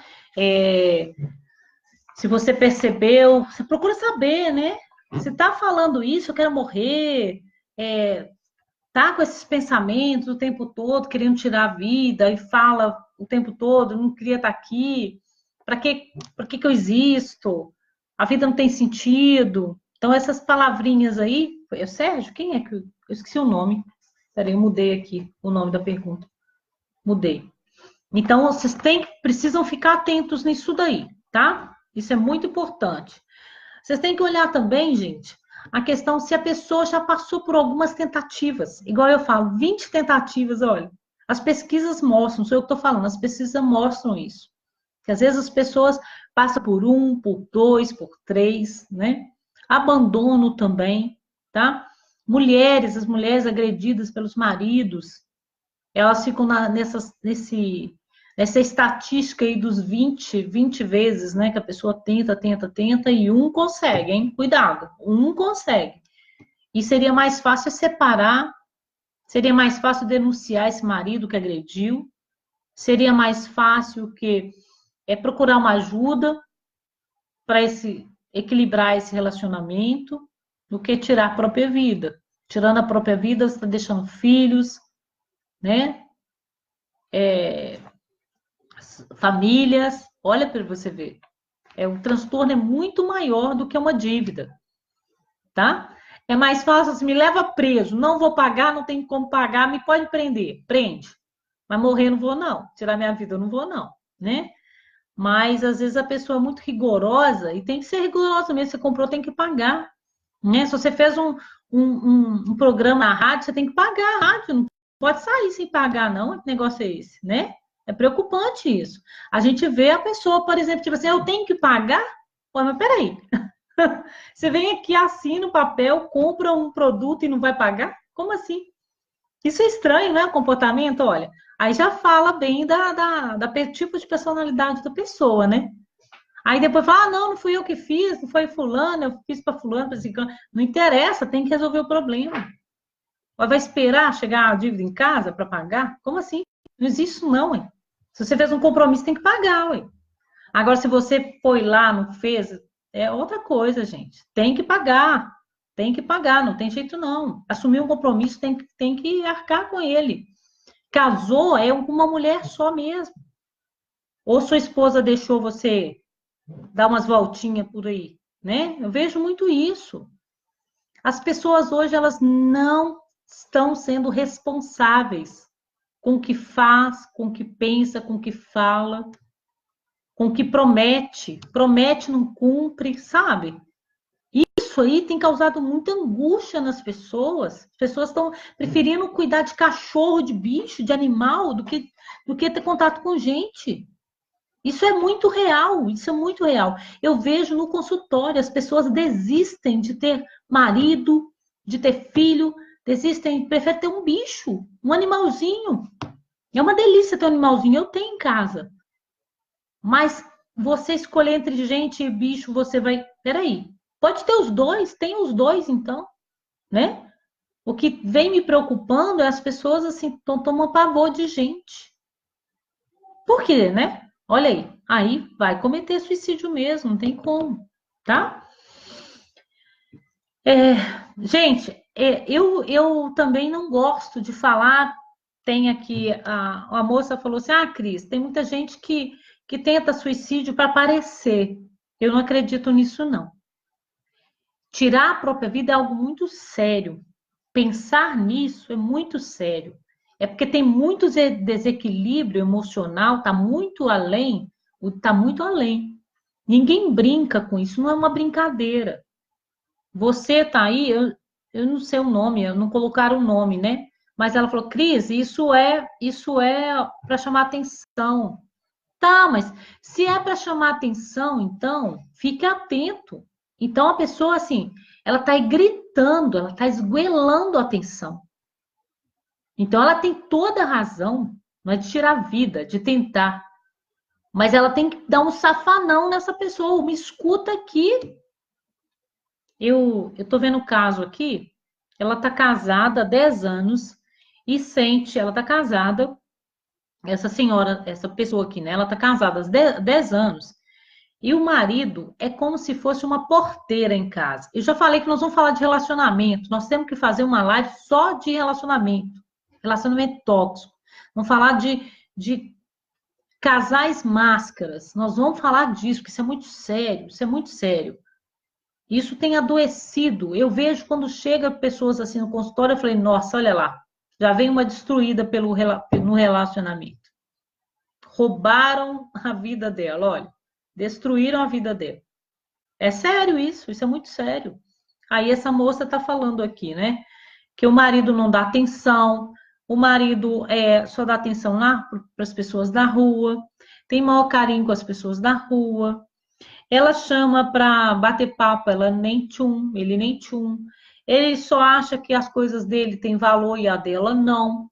Speaker 1: Se você percebeu, você procura saber, né? Se tá falando isso, eu quero morrer, tá com esses pensamentos o tempo todo, querendo tirar a vida, e fala o tempo todo, não queria estar aqui, para que eu existo? A vida não tem sentido. Então, essas palavrinhas aí, Sérgio, quem é que eu esqueci o nome? Peraí, eu mudei aqui o nome da pergunta. Mudei. Então, vocês precisam ficar atentos nisso daí, tá? Isso é muito importante. Vocês têm que olhar também, gente, a questão se a pessoa já passou por algumas tentativas. Igual eu falo, 20 tentativas, olha. As pesquisas mostram, não sou eu que estou falando, as pesquisas mostram isso. Que às vezes as pessoas passam por um, por dois, por três, né? Abandono também, tá? Mulheres, as mulheres agredidas pelos maridos, elas ficam nessa estatística aí dos 20 vezes, né? Que a pessoa tenta, e um consegue, hein? Cuidado, um consegue. E seria mais fácil separar, seria mais fácil denunciar esse marido que agrediu, seria mais fácil que procurar uma ajuda para equilibrar esse relacionamento do que tirar a própria vida. Tirando a própria vida, você está deixando filhos, né? Famílias. Olha para você ver. O transtorno é muito maior do que uma dívida, tá? É mais fácil, assim, me leva preso, não vou pagar, não tem como pagar, me pode prender, prende. Mas morrer não vou não, tirar minha vida eu não vou não, né? Mas às vezes a pessoa é muito rigorosa e tem que ser rigorosa mesmo. Você comprou, tem que pagar. Né? Se você fez um programa na rádio, você tem que pagar a rádio. Não pode sair sem pagar, não. Que negócio é esse, né? É preocupante isso. A gente vê a pessoa, por exemplo, tipo assim, eu tenho que pagar? Pô, mas peraí. Você vem aqui, assina o papel, compra um produto e não vai pagar? Como assim? Isso é estranho, né? O comportamento, olha. Aí já fala bem da tipo de personalidade da pessoa, né? Aí depois fala, não, não fui eu que fiz, não foi fulano, eu fiz para fulano, para ciclano. Não interessa, tem que resolver o problema. Vai esperar chegar a dívida em casa para pagar? Como assim? Não existe isso não, hein? Se você fez um compromisso, tem que pagar, ué. Agora, se você foi lá, não fez, é outra coisa, gente. Tem que pagar. Tem que pagar, não tem jeito não. Assumir um compromisso tem que arcar com ele. Casou é uma mulher só mesmo. Ou sua esposa deixou você dar umas voltinhas por aí, né? Eu vejo muito isso. As pessoas hoje, elas não estão sendo responsáveis com o que faz, com o que pensa, com o que fala, com o que promete. Promete, não cumpre, sabe? Isso aí tem causado muita angústia nas pessoas. As pessoas estão preferindo cuidar de cachorro, de bicho, de animal, do que ter contato com gente. Isso é muito real, isso é muito real. Eu vejo no consultório, as pessoas desistem de ter marido, de ter filho, desistem, preferem ter um bicho, um animalzinho. É uma delícia ter um animalzinho, eu tenho em casa. Mas você escolher entre gente e bicho, você vai. Peraí, pode ter os dois, tem os dois então, né? O que vem me preocupando é as pessoas assim, tomam pavor de gente. Por quê, né? Olha aí vai cometer suicídio mesmo, não tem como, tá? Gente, eu também não gosto de falar. Tem aqui, a moça falou assim: ah, Cris, tem muita gente que tenta suicídio para aparecer. Eu não acredito nisso, não. Tirar a própria vida é algo muito sério. Pensar nisso é muito sério. É porque tem muito desequilíbrio emocional, está muito além. Ninguém brinca com isso, não é uma brincadeira. Você tá aí, eu não sei o nome, eu não colocaram o nome, né? Mas ela falou, Cris, isso é para chamar atenção. Tá, mas se é para chamar atenção, então fique atento. Então a pessoa assim, ela está gritando, ela está esguelando a atenção. Então ela tem toda a razão, não é de tirar a vida, de tentar. Mas ela tem que dar um safanão nessa pessoa. Me escuta aqui. Eu tô vendo o caso aqui. Ela tá casada há 10 anos e sente, ela tá casada, essa senhora, essa pessoa aqui, né? Ela tá casada há 10 anos. E o marido é como se fosse uma porteira em casa. Eu já falei que nós vamos falar de relacionamento. Nós temos que fazer uma live só de relacionamento. Relacionamento tóxico. Vamos falar de casais máscaras. Nós vamos falar disso, porque isso é muito sério. Isso é muito sério. Isso tem adoecido. Eu vejo quando chega pessoas assim no consultório, eu falei, nossa, olha lá. Já vem uma destruída no relacionamento. Roubaram a vida dela, olha. Destruíram a vida dela. É sério isso é muito sério. Aí essa moça tá falando aqui, né? Que o marido não dá atenção, o marido só dá atenção lá para as pessoas da rua, tem maior carinho com as pessoas da rua. Ela chama para bater papo, ela nem tchum, ele nem tchum. Ele só acha que as coisas dele têm valor e a dela não.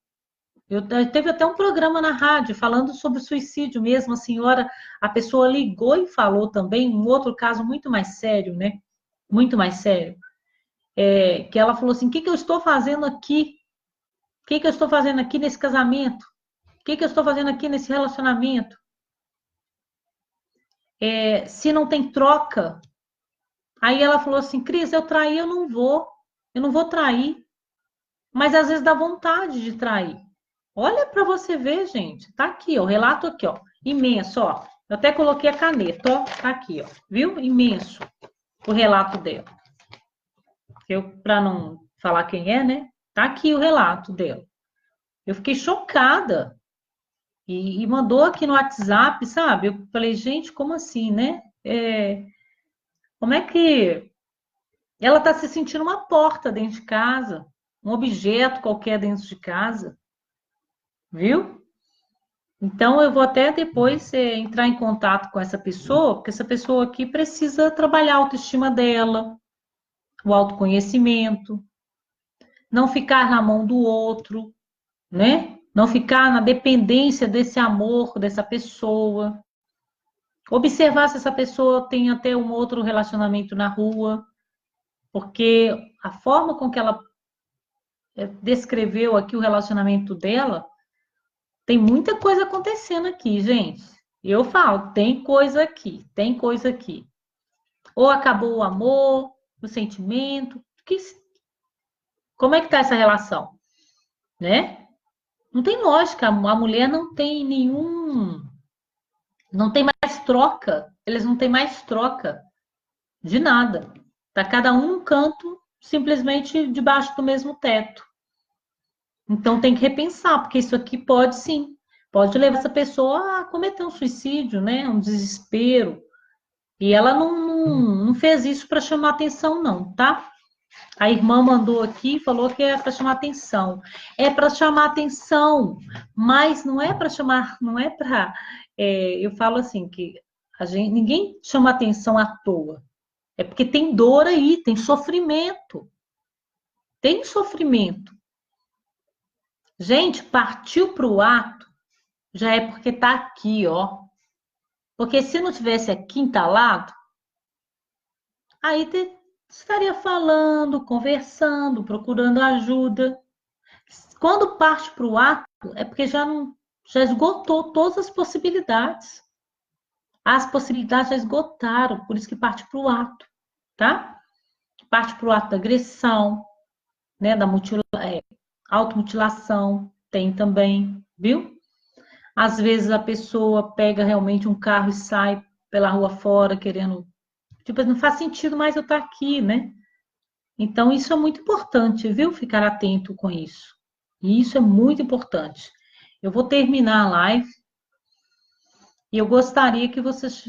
Speaker 1: Teve até um programa na rádio falando sobre suicídio mesmo. A senhora, a pessoa ligou e falou também, um outro caso muito mais sério, né? Muito mais sério. Que ela falou assim: o que eu estou fazendo aqui? O que eu estou fazendo aqui nesse casamento? O que eu estou fazendo aqui nesse relacionamento? Se não tem troca. Aí ela falou assim: Cris, eu trair, eu não vou trair. Mas às vezes dá vontade de trair. Olha para você ver, gente. Tá aqui, ó, o relato aqui, ó, imenso, ó. Eu até coloquei a caneta, ó, tá aqui, ó, viu? Imenso o relato dela. Para não falar quem é, né? Tá aqui o relato dela. Eu fiquei chocada e mandou aqui no WhatsApp, sabe? Eu falei, gente, como assim, né? Como é que ela tá se sentindo uma porta dentro de casa, um objeto qualquer dentro de casa, viu? Então, eu vou até depois entrar em contato com essa pessoa, porque essa pessoa aqui precisa trabalhar a autoestima dela, o autoconhecimento, não ficar na mão do outro, né? Não ficar na dependência desse amor, dessa pessoa. Observar se essa pessoa tem até um outro relacionamento na rua, porque a forma com que ela descreveu aqui o relacionamento dela, tem muita coisa acontecendo aqui, gente. Eu falo, tem coisa aqui, tem coisa aqui. Ou acabou o amor, o sentimento. Como é que tá essa relação? Né? Não tem lógica. A mulher não tem nenhum. Não tem mais troca. Eles não têm mais troca de nada. Tá cada um num canto, simplesmente debaixo do mesmo teto. Então tem que repensar, porque isso aqui pode sim. Pode levar essa pessoa a cometer um suicídio, né? Um desespero. E ela não fez isso para chamar atenção, não, tá? A irmã mandou aqui e falou que é para chamar atenção. É para chamar atenção, mas não é para chamar, não é para. Eu falo assim que ninguém chama atenção à toa. É porque tem dor aí, tem sofrimento. Tem sofrimento. Gente, partiu para o ato, já é porque tá aqui, ó. Porque se não tivesse aqui entalado, aí estaria falando, conversando, procurando ajuda. Quando parte para o ato, é porque já esgotou todas as possibilidades. As possibilidades já esgotaram, por isso que parte para o ato, tá? Parte para o ato da agressão, né? Da automutilação, tem também, viu? Às vezes a pessoa pega realmente um carro e sai pela rua fora querendo. Tipo, não faz sentido mais eu estar aqui, né? Então, isso é muito importante, viu? Ficar atento com isso. E isso é muito importante. Eu vou terminar a live e eu gostaria que vocês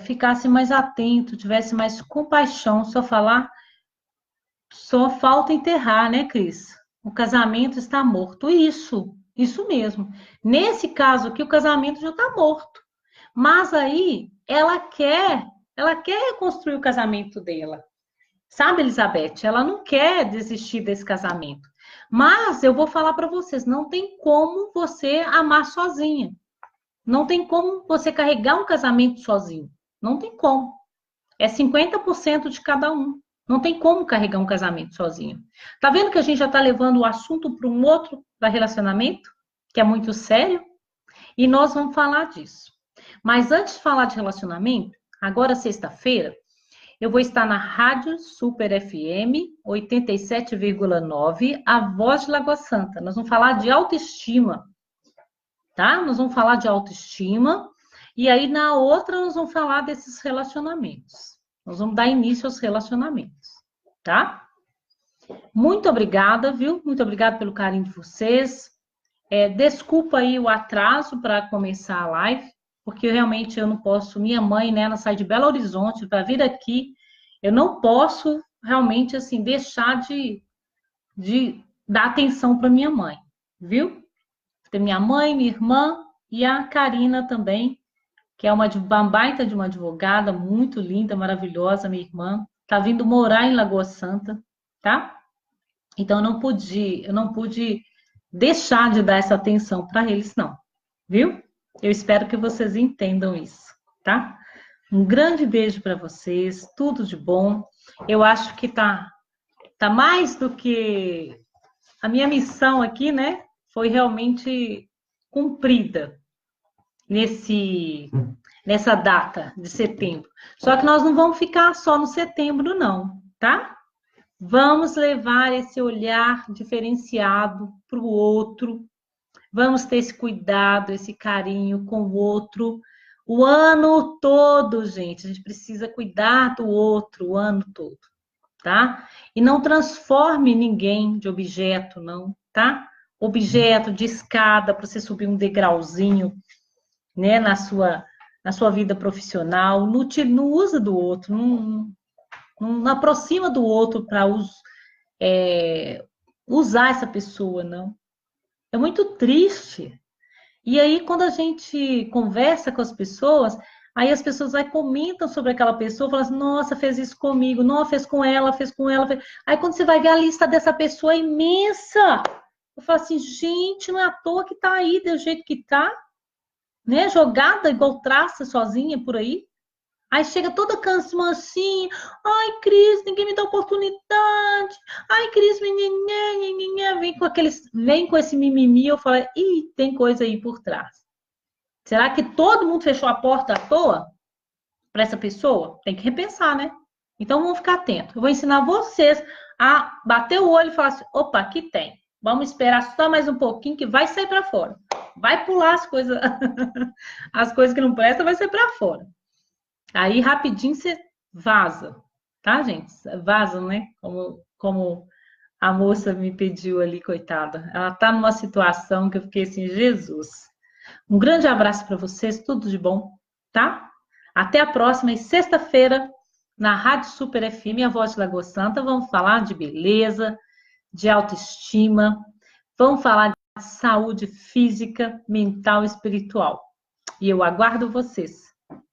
Speaker 1: ficassem mais atentos, tivessem mais compaixão. Só falta enterrar, né, Cris? O casamento está morto. Isso mesmo. Nesse caso aqui, o casamento já está morto. Mas aí ela quer reconstruir o casamento dela. Sabe, Elizabeth? Ela não quer desistir desse casamento. Mas eu vou falar para vocês, não tem como você amar sozinha. Não tem como você carregar um casamento sozinho. Não tem como. É 50% de cada um. Não tem como carregar um casamento sozinho. Tá vendo que a gente já está levando o assunto para um outro relacionamento, que é muito sério? E nós vamos falar disso. Mas antes de falar de relacionamento, agora sexta-feira, eu vou estar na Rádio Super FM 87,9, a voz de Lagoa Santa. Nós vamos falar de autoestima, tá? Nós vamos falar de autoestima e aí na outra nós vamos falar desses relacionamentos. Nós vamos dar início aos relacionamentos, tá? Muito obrigada, viu? Muito obrigada pelo carinho de vocês. Desculpa aí o atraso para começar a live, porque realmente eu não posso. Minha mãe, né, ela sai de Belo Horizonte para vir aqui. Eu não posso realmente assim deixar de dar atenção para minha mãe, viu? Tem minha mãe, minha irmã e a Karina também, que é uma baita de uma advogada, muito linda, maravilhosa, minha irmã. Tá vindo morar em Lagoa Santa, tá? Então eu não pude deixar de dar essa atenção para eles, não, viu? Eu espero que vocês entendam isso, tá? Um grande beijo para vocês, tudo de bom. Eu acho que tá mais do que a minha missão aqui, né? Foi realmente cumprida nesse nessa data de setembro. Só que nós não vamos ficar só no setembro, não, tá? Vamos levar esse olhar diferenciado para o outro. Vamos ter esse cuidado, esse carinho com o outro. O ano todo, gente. A gente precisa cuidar do outro o ano todo, tá? E não transforme ninguém de objeto, não, tá? Objeto de escada para você subir um degrauzinho, né, na sua vida profissional. Não usa do outro, não aproxima do outro para usar essa pessoa, não. É muito triste. E aí, quando a gente conversa com as pessoas, aí as pessoas aí comentam sobre aquela pessoa, falam assim, nossa, fez isso comigo, não, fez com ela, fez com ela. Aí quando você vai ver a lista dessa pessoa é imensa. Eu falo assim, gente, não é à toa que tá aí do jeito que tá, né? Jogada igual traça sozinha por aí. Aí chega toda cansada assim, ai, Cris, ninguém me dá oportunidade. Ai, Cris, menina, vem com esse mimimi, eu falo, ih, tem coisa aí por trás. Será que todo mundo fechou a porta à toa para essa pessoa? Tem que repensar, né? Então vamos ficar atentos. Eu vou ensinar vocês a bater o olho e falar assim: opa, aqui tem. Vamos esperar só mais um pouquinho que vai sair para fora. Vai pular as coisas, as coisas que não prestam, vai sair para fora. Aí rapidinho você vaza, tá, gente? Vaza, né? Como a moça me pediu ali, coitada. Ela tá numa situação que eu fiquei assim, Jesus. Um grande abraço para vocês, tudo de bom, tá? Até a próxima, e sexta-feira, na Rádio Super FM, a Voz de Lagoa Santa, vamos falar de beleza, de autoestima, vamos falar de saúde física, mental e espiritual. E eu aguardo vocês,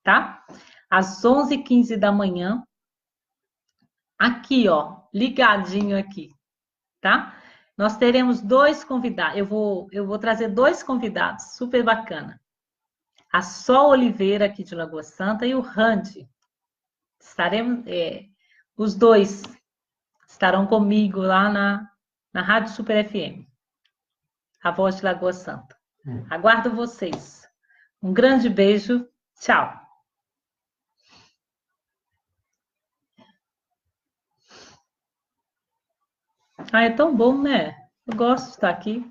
Speaker 1: tá? Às 11h15 da manhã, aqui, ó, ligadinho aqui, tá? Nós teremos dois convidados. Eu vou trazer dois convidados super bacana. A Sol Oliveira, aqui de Lagoa Santa, e o Randy. Estaremos, os dois estarão comigo lá na Rádio Super FM, a Voz de Lagoa Santa. Aguardo vocês. Um grande beijo. Tchau. Ah, é tão bom, né? Eu gosto de estar aqui.